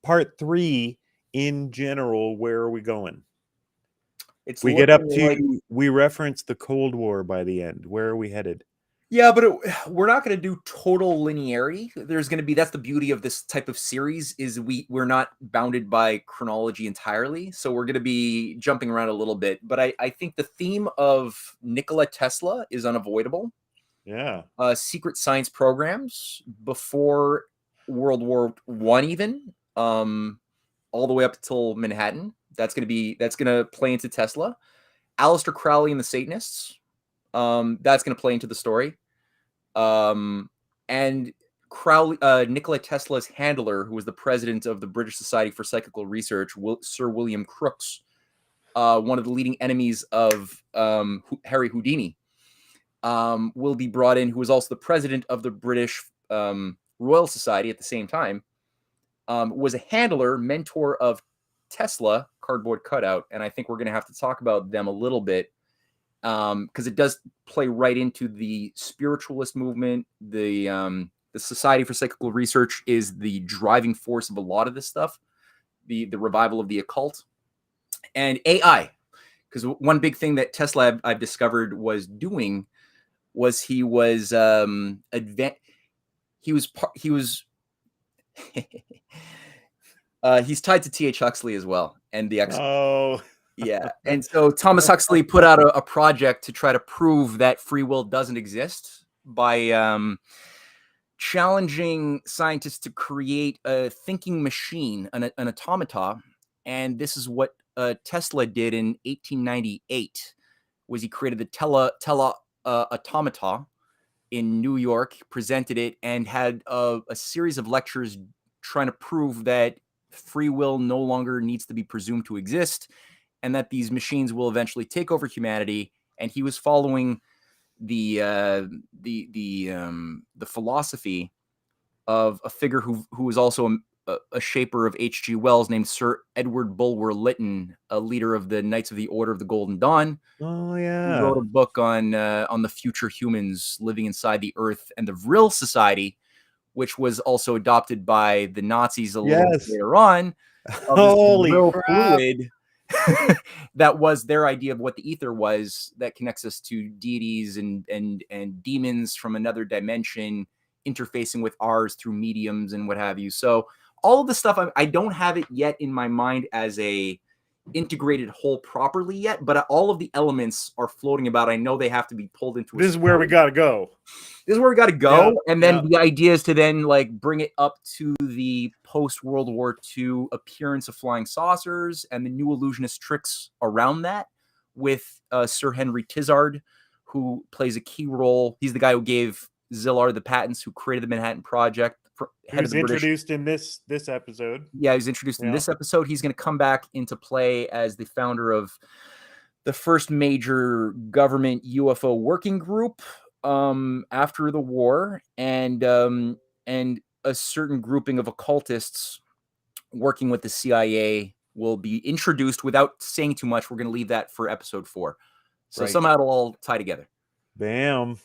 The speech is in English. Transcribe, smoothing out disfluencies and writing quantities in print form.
part 3 in general, where are we going? It's we get up to we reference the Cold War by the end. Where are we headed? Yeah, but we're not going to do total linearity. There's going to be, that's the beauty of this type of series, is we're not bounded by chronology entirely. So we're going to be jumping around a little bit. But I think the theme of Nikolai Tesla is unavoidable. Yeah. Secret science programs before World War I, even all the way up until Manhattan. That's going to play into Tesla. Aleister Crowley and the Satanists. That's going to play into the story. And Crowley, Nikolai Tesla's handler, who was the president of the British Society for Psychical Research, Sir William Crookes, one of the leading enemies of Harry Houdini, will be brought in, who was also the president of the British Royal Society at the same time, was a handler, mentor of Tesla, cardboard cutout. And I think we're going to have to talk about them a little bit, because it does play right into the spiritualist movement. The Society for Psychical Research is the driving force of a lot of this stuff, the revival of the occult, and AI. Because one big thing that Tesla, I've discovered, was doing was he was he's tied to T.H. Huxley as well, and the yeah. And so Thomas Huxley put out a project to try to prove that free will doesn't exist by challenging scientists to create a thinking machine, an automata. And this is what Tesla did in 1898, was he created the Tele automata in New York, presented it, and had a series of lectures trying to prove that free will no longer needs to be presumed to exist, and that these machines will eventually take over humanity. And he was following the philosophy of a figure who was also a shaper of H.G. Wells, named Sir Edward Bulwer Lytton, a leader of the Knights of the Order of the Golden Dawn. Oh yeah, who wrote a book on the future humans living inside the Earth and the Vril Society, which was also adopted by the Nazis a little bit later on. Holy crap! Fluid that was their idea of what the ether was, that connects us to deities and demons from another dimension, interfacing with ours through mediums and what have you. So all of the stuff, I don't have it yet in my mind as a integrated whole properly yet, but all of the elements are floating about. I know they have to be pulled into. This is where we got to go. This is where we got to go. Yeah, and then the idea is to then like bring it up to the post World War II appearance of flying saucers and the new illusionist tricks around that, with Sir Henry Tizard, who plays a key role. He's the guy who gave Szilard the patents, who created the Manhattan Project. He's introduced in this episode. Yeah, he's introduced in this episode. He's going to come back into play as the founder of the first major government UFO working group after the war, and a certain grouping of occultists working with the CIA will be introduced. Without saying too much, we're going to leave that for episode 4. So somehow it'll all tie together. Bam.